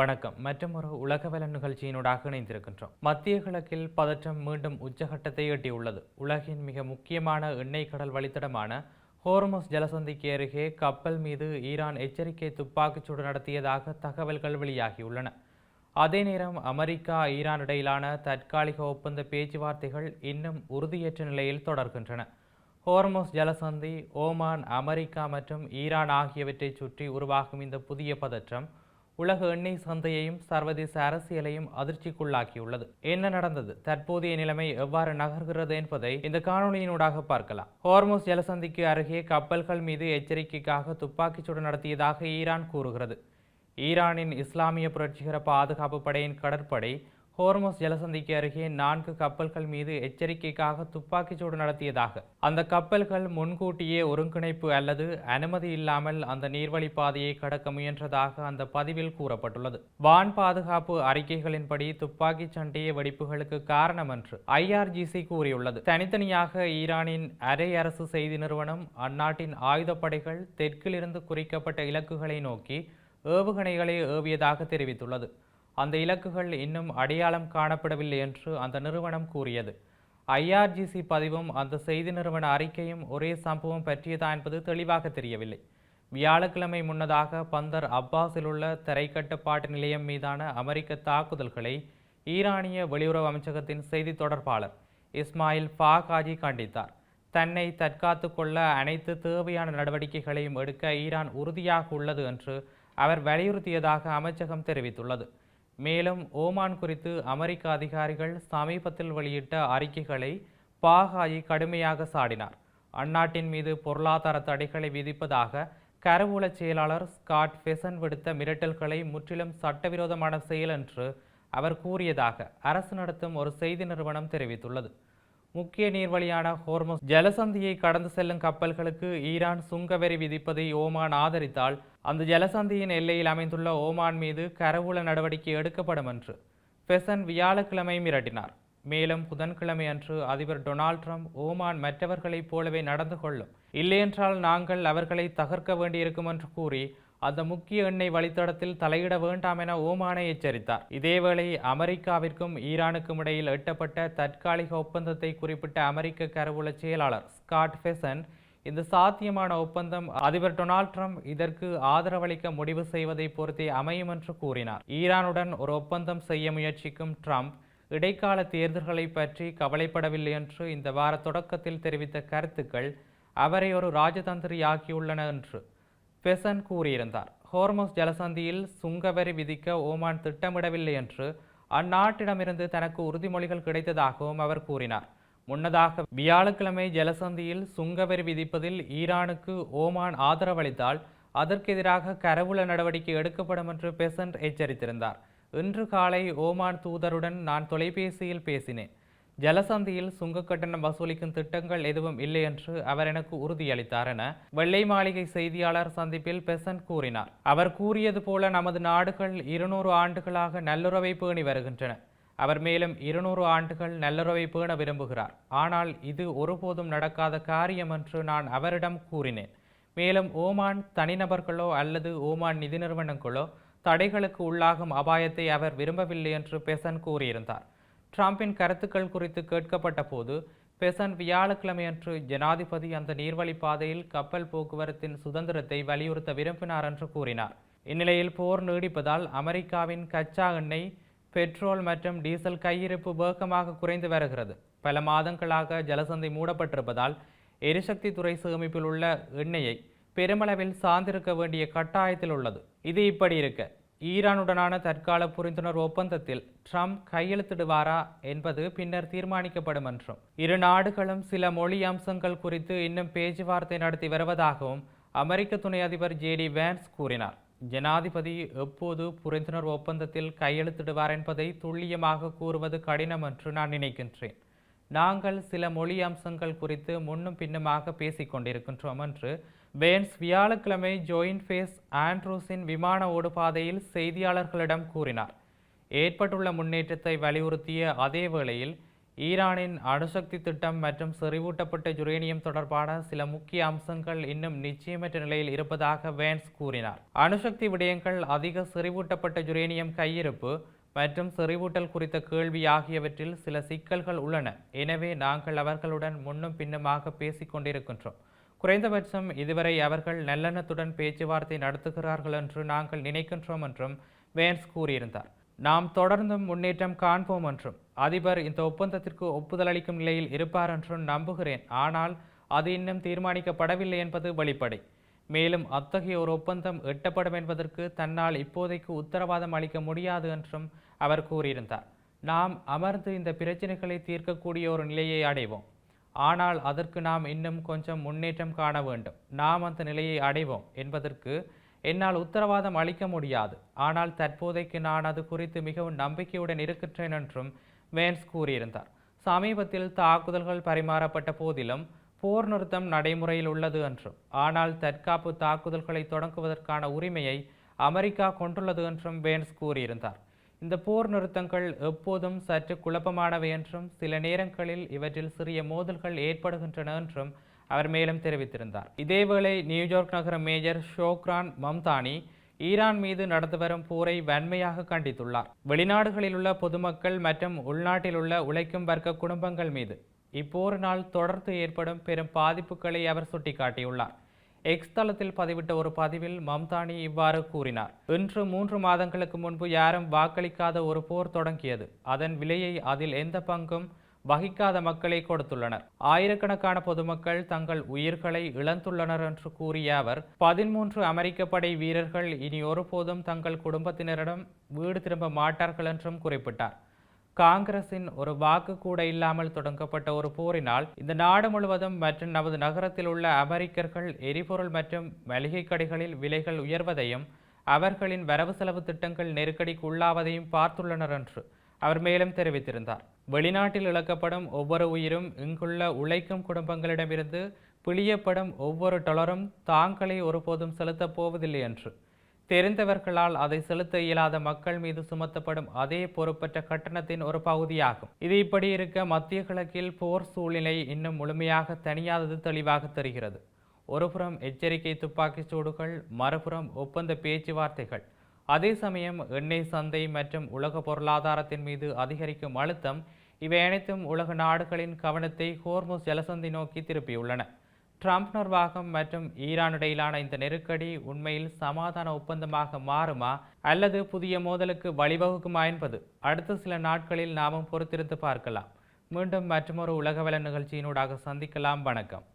வணக்கம். மற்றொரு உலகவல நிகழ்ச்சியினூடாக இணைந்திருக்கின்றோம். மத்திய கிழக்கில் பதற்றம் மீண்டும் உச்சகட்டத்தை எட்டியுள்ளது. உலகின் மிக முக்கியமான எண்ணெய் கடல் வழித்தடமான ஹோர்முஸ் ஜலசந்திக்கு அருகே கப்பல் மீது ஈரான் எச்சரிக்கை துப்பாக்கிச்சூடு நடத்தியதாக தகவல்கள் வெளியாகியுள்ளன. அதே நேரம் அமெரிக்கா ஈரான் இடையிலான தற்காலிக ஒப்பந்த பேச்சுவார்த்தைகள் இன்னும் உறுதியற்ற நிலையில் தொடர்கின்றன. ஹோர்முஸ் ஜலசந்தி, ஓமான், அமெரிக்கா மற்றும் ஈரான் ஆகியவற்றை சுற்றி உருவாகும் இந்த புதிய பதற்றம் உலக எண்ணெய் சந்தையையும் சர்வதேச அரசியலையும் அதிர்ச்சிக்குள்ளாக்கியுள்ளது. என்ன நடந்தது, தற்போதைய நிலைமை எவ்வாறு நகர்கிறது என்பதை இந்த காணொலியினூடாக பார்க்கலாம். ஹோர்முஸ் ஜலசந்திக்கு அருகே கப்பல்கள் மீது எச்சரிக்கைக்காக துப்பாக்கிச்சூடு நடத்தியதாக ஈரான் கூறுகிறது. ஈரானின் இஸ்லாமிய புரட்சிகர பாதுகாப்பு படையின் கடற்படை ஹோர்முஸ் ஜலசந்திக்கு அருகே 4 கப்பல்கள் மீது எச்சரிக்கைக்காக துப்பாக்கிச்சூடு நடத்தியதாக, அந்த கப்பல்கள் முன்கூட்டியே ஒருங்கிணைப்பு அல்லது அனுமதி இல்லாமல் அந்த நீர்வழி பாதையை கடக்க முயன்றதாக அந்த பதிவில் கூறப்பட்டுள்ளது. வான் பாதுகாப்பு அறிக்கைகளின்படி துப்பாக்கி சண்டைய வெடிப்புகளுக்கு காரணம் என்று IRGC கூறியுள்ளது. தனித்தனியாக ஈரானின் அரை அரசு செய்தி நிறுவனம் அந்நாட்டின் ஆயுதப்படைகள் தெற்கிலிருந்து குறிக்கப்பட்ட இலக்குகளை நோக்கி ஏவுகணைகளை ஏவியதாக தெரிவித்துள்ளது. அந்த இலக்குகள் இன்னும் அடையாளம் காணப்படவில்லை என்று அந்த நிறுவனம் கூறியது. IRGC பதிவும் அந்த செய்தி நிறுவன அறிக்கையும் ஒரே சம்பவம் பற்றியதா என்பது தெளிவாக தெரியவில்லை. வியாழக்கிழமை முன்னதாக பந்தர் அப்பாஸில் உள்ள தரைக்கட்டுப்பாட்டு நிலையம் மீதான அமெரிக்க தாக்குதல்களை ஈரானிய வெளியுறவு அமைச்சகத்தின் செய்தி தொடர்பாளர் இஸ்மாயில் பாகாஜி கண்டித்தார். தன்னை தற்காத்து கொள்ள அனைத்து தேவையான நடவடிக்கைகளையும் எடுக்க ஈரான் உறுதியாக உள்ளது என்று அவர் வலியுறுத்தியதாக அமைச்சகம் தெரிவித்துள்ளது. மேலும் ஓமான் குறித்து அமெரிக்க அதிகாரிகள் சமீபத்தில் வெளியிட்ட அறிக்கைகளை பாகாயி கடுமையாக சாடினார். அந்நாட்டின் மீது பொருளாதார தடைகளை விதிப்பதாக கருவூல செயலாளர் ஸ்காட் ஃபெசன் விடுத்த மிரட்டல்களை முற்றிலும் சட்டவிரோதமான செயல் என்று அவர் கூறியதாக அரசு நடத்தும் ஒரு செய்தி நிறுவனம் தெரிவித்துள்ளது. முக்கிய நீர்வழியான ஹோர்முஸ் ஜலசந்தியை கடந்து செல்லும் கப்பல்களுக்கு ஈரான் சுங்கவரி விதிப்பதை ஓமான் ஆதரித்தால் அந்த ஜலசந்தியின் எல்லையில் அமைந்துள்ள ஓமான் மீது கருவூல நடவடிக்கை எடுக்கப்படும் என்று ஃபெசன் வியாழக்கிழமை மிரட்டினார். மேலும் புதன்கிழமை அன்று அதிபர் டொனால்ட் ட்ரம்ப் ஓமான் மற்றவர்களைப் போலவே நடந்து கொள்ளும், இல்லையென்றால் நாங்கள் அவர்களை தகர்க்க வேண்டியிருக்கும் என்று கூறி அந்த முக்கிய எண்ணெய் வழித்தடத்தில் தலையிட வேண்டாம் என ஓமானை எச்சரித்தார். இதேவேளை அமெரிக்காவிற்கும் ஈரானுக்கும் இடையில் எட்டப்பட்ட தற்காலிக ஒப்பந்தத்தை குறிப்பிட்ட அமெரிக்க கருவூல செயலாளர் ஸ்காட் ஃபெசன், இந்த சாத்தியமான ஒப்பந்தம் அதிபர் டொனால்ட் ட்ரம்ப் இதற்கு ஆதரவளிக்க முடிவு செய்வதை பொறுத்தே அமையும் என்று கூறினார். ஈரானுடன் ஒரு ஒப்பந்தம் செய்ய முயற்சிக்கும் ட்ரம்ப் இடைக்கால தேர்தல்களை பற்றி கவலைப்படவில்லை என்று இந்த வார தொடக்கத்தில் தெரிவித்த கருத்துக்கள் அவரை ஒரு ராஜதந்திரியாக்கியுள்ளன என்று ஃபெசன் கூறியிருந்தார். ஹோர்முஸ் ஜலசந்தியில் சுங்கவரி விதிக்க ஓமான் திட்டமிடவில்லை என்று அந்நாட்டிடமிருந்து தனக்கு உறுதிமொழிகள் கிடைத்ததாகவும் அவர் கூறினார். முன்னதாக வியாழக்கிழமை ஜலசந்தியில் சுங்கவரி விதிப்பதில் ஈரானுக்கு ஓமான் ஆதரவளித்தால் அதற்கு எதிராக கருவூல நடவடிக்கை எடுக்கப்படும் என்று ஃபெசன் எச்சரித்திருந்தார். இன்று காலை ஓமான் தூதருடன் நான் தொலைபேசியில் பேசினேன். ஜலசந்தியில் சுங்க கட்டணம் வசூலிக்கும் திட்டங்கள் எதுவும் இல்லை என்று அவர் எனக்கு உறுதியளித்தார் என வெள்ளை மாளிகை செய்தியாளர் சந்திப்பில் ஃபெசன் கூறினார். அவர் கூறியது போல நமது நாடுகள் 200 ஆண்டுகளாக நல்லுறவை பேணி வருகின்றன. அவர் மேலும் 200 ஆண்டுகள் நல்லுறவை பேண விரும்புகிறார். ஆனால் இது ஒருபோதும் நடக்காத காரியம் என்று நான் அவரிடம் கூறினேன். மேலும் ஓமான் தனிநபர்களோ அல்லது ஓமான் நிதி நிறுவனங்களோ தடைகளுக்கு உள்ளாகும் அபாயத்தை அவர் விரும்பவில்லை என்று ஃபெசன் கூறியிருந்தார். ட்ரம்பின் கருத்துக்கள் குறித்து கேட்கப்பட்ட போது ஃபெசன் வியாழக்கிழமையன்று ஜனாதிபதி அந்த நீர்வழி பாதையில் கப்பல் போக்குவரத்தின் சுதந்திரத்தை வலியுறுத்த விரும்பினார் என்று கூறினார். இந்நிலையில் போர் நீடிப்பதால் அமெரிக்காவின் கச்சா எண்ணெய், பெட்ரோல் மற்றும் டீசல் கையிருப்பு வேகமாக குறைந்து வருகிறது. பல மாதங்களாக ஜலசந்தை மூடப்பட்டிருப்பதால் எரிசக்தி துறை சேமிப்பில் உள்ள எண்ணெயை பெருமளவில் சார்ந்திருக்க வேண்டிய கட்டாயத்தில் உள்ளது. இது இப்படி இருக்க ஈரானுடனான தற்கால புரிந்துணர்வு ஒப்பந்தத்தில் ட்ரம்ப் கையெழுத்திடுவாரா என்பது பின்னர் தீர்மானிக்கப்படும் என்றும், இரு நாடுகளும் சில மொழி அம்சங்கள் குறித்து இன்னும் பேச்சுவார்த்தை நடத்தி வருவதாகவும் அமெரிக்க துணை அதிபர் JD Vance கூறினார். ஜனாதிபதி எப்போது புரிந்துணர்வு ஒப்பந்தத்தில் கையெழுத்திடுவார் என்பதை துல்லியமாக கூறுவது கடினம் என்று நான் நினைக்கின்றேன். நாங்கள் சில மொழி அம்சங்கள் குறித்து முன்னும் பின்னுமாக பேசிக் கொண்டிருக்கின்றோம் என்று வேன்ஸ் வியாழக்கிழமை ஜோயின்ட் ஃபேஸ் ஆண்ட்ரூஸின் விமான ஓடுபாதையில் செய்தியாளர்களிடம் கூறினார். ஏற்பட்டுள்ள முன்னேற்றத்தை வலியுறுத்திய அதே வேளையில் ஈரானின் அணுசக்தி திட்டம் மற்றும் செறிவூட்டப்பட்ட யுரேனியம் தொடர்பான சில முக்கிய அம்சங்கள் இன்னும் நிச்சயமற்ற நிலையில் இருப்பதாக வேன்ஸ் கூறினார். அணுசக்தி விடயங்கள், அதிக செறிவூட்டப்பட்ட யுரேனியம் கையிருப்பு மற்றும் செறிவூட்டல் குறித்த கேள்வி ஆகியவற்றில் சில சிக்கல்கள் உள்ளன. எனவே நாங்கள் அவர்களுடன் முன்னும் பின்னுமாக பேசிக் கொண்டிருக்கின்றோம். குறைந்தபட்சம் இதுவரை அவர்கள் நல்லெண்ணத்துடன் பேச்சுவார்த்தை நடத்துகிறார்கள் என்று நாங்கள் நினைக்கின்றோம் என்றும் வேன்ஸ் கூறியிருந்தார். நாம் தொடர்ந்தும் முன்னேற்றம் காண்போம் என்றும் அதிபர் இந்த ஒப்பந்தத்திற்கு ஒப்புதல் அளிக்கும் நிலையில் இருப்பார் என்றும் நம்புகிறேன். ஆனால் அது இன்னும் தீர்மானிக்கப்படவில்லை என்பது வெளிப்படை. மேலும் அத்தகைய ஒரு ஒப்பந்தம் எட்டப்படும் என்பதற்கு தன்னால் இப்போதைக்கு உத்தரவாதம் அளிக்க முடியாது என்றும் அவர் கூறியிருந்தார். நாம் அமர்ந்து இந்த பிரச்சினைகளை தீர்க்கக்கூடிய ஒரு நிலையை அடைவோம். ஆனால் அதற்கு நாம் இன்னும் கொஞ்சம் முன்னேற்றம் காண வேண்டும். நாம் அந்த நிலையை அடைவோம் என்பதற்கு என்னால் உத்தரவாதம் அளிக்க முடியாது. ஆனால் தற்போதைக்கு நான் அது குறித்து மிகவும் நம்பிக்கையுடன் இருக்கின்றேன் என்றும் வேன்ஸ் கூறியிருந்தார். சமீபத்தில் தாக்குதல்கள் பரிமாறப்பட்ட போதிலும் போர் நிறுத்தம் நடைமுறையில் உள்ளது என்றும், ஆனால் தற்காப்பு தாக்குதல்களை தொடங்குவதற்கான உரிமையை அமெரிக்கா கொண்டுள்ளது என்றும் வேன்ஸ் கூறியிருந்தார். இந்த போர் நிறுத்தங்கள் எப்போதும் சற்று குழப்பமானவை என்றும் சில நேரங்களில் இவற்றில் சிறிய மோதல்கள் ஏற்படுகின்றன என்றும் அவர் மேலும் தெரிவித்திருந்தார். இதேவேளை நியூயார்க் நகர மேயர் ஷோக்ரான் மம்தானி ஈரான் மீது நடந்து வரும் போரை வன்மையாக கண்டித்துள்ளார். வெளிநாடுகளில் உள்ள பொதுமக்கள் மற்றும் உள்நாட்டில் உள்ள உழைக்கும் வர்க்க குடும்பங்கள் மீது இப்போரினால் தொடர்ந்து ஏற்படும் பெரும் பாதிப்புகளை அவர் சுட்டிக்காட்டியுள்ளார். எக்ஸ் தளத்தில் பதிவிட்ட ஒரு பதிவில் மம்தானி இவ்வாறு கூறினார். இன்று 3 மாதங்களுக்கு முன்பு யாரும் வாக்களிக்காத ஒரு போர் தொடங்கியது. அதன் விலையை அதில் எந்த பங்கும் வகிக்காத மக்களை கொடுத்துள்ளனர். ஆயிரக்கணக்கான பொதுமக்கள் தங்கள் உயிர்களை இழந்துள்ளனர் என்று கூறிய அவர், 13 அமெரிக்க படை வீரர்கள் இனி ஒருபோதும் தங்கள் குடும்பத்தினரிடம் வீடு திரும்ப மாட்டார்கள் என்றும் குறிப்பிட்டார். காங்கிரசின் ஒரு வாக்கு கூட இல்லாமல் தொடங்கப்பட்ட ஒரு போரினால் இந்த நாடு முழுவதும் மற்றும் நமது நகரத்தில் உள்ள அமெரிக்கர்கள் எரிபொருள் மற்றும் மளிகை கடைகளில் விலைகள் உயர்வதையும் அவர்களின் வரவு செலவு திட்டங்கள் நெருக்கடிக்கு உள்ளாவதையும் பார்த்துள்ளனர் என்று அவர் மேலும் தெரிவித்திருந்தார். வெளிநாட்டில் இழக்கப்படும் ஒவ்வொரு உயிரும் இங்குள்ள உழைக்கும் குடும்பங்களிடமிருந்து பிழியப்படும் ஒவ்வொரு டாலரும் தாங்களே ஒருபோதும் செலுத்தப் போவதில்லை என்று, தெரிந்தவர்களால் அதை செலுத்த இயலாத மக்கள் மீது சுமத்தப்படும் அதே பொறுப்பற்ற கட்டணத்தின் ஒரு பகுதியாகும். இது இப்படி இருக்க மத்திய கிழக்கில் போர் சூழ்நிலை இன்னும் முழுமையாக தணியாதது தெளிவாக தெரிகிறது. ஒருபுறம் எச்சரிக்கை துப்பாக்கிச் சூடுகள், மறுபுறம் ஒப்பந்த பேச்சுவார்த்தைகள். அதே சமயம் எண்ணெய் சந்தை மற்றும் உலக பொருளாதாரத்தின் மீது அதிகரிக்கும் அழுத்தம், இவை அனைத்தும் உலக நாடுகளின் கவனத்தை ஹோர்முஸ் ஜலசந்தி நோக்கி திருப்பியுள்ளன. ட்ரம்ப் நிர்வாகம் மற்றும் ஈரான் இடையிலான இந்த நெருக்கடி உண்மையில் சமாதான ஒப்பந்தமாக மாறுமா அல்லது புதிய மோதலுக்கு வழிவகுக்குமா என்பது அடுத்த சில நாட்களில் நாமும் பொறுத்திருந்து பார்க்கலாம். மீண்டும் மற்றொரு உலகவல நிகழ்ச்சியினூடாக சந்திக்கலாம். வணக்கம்.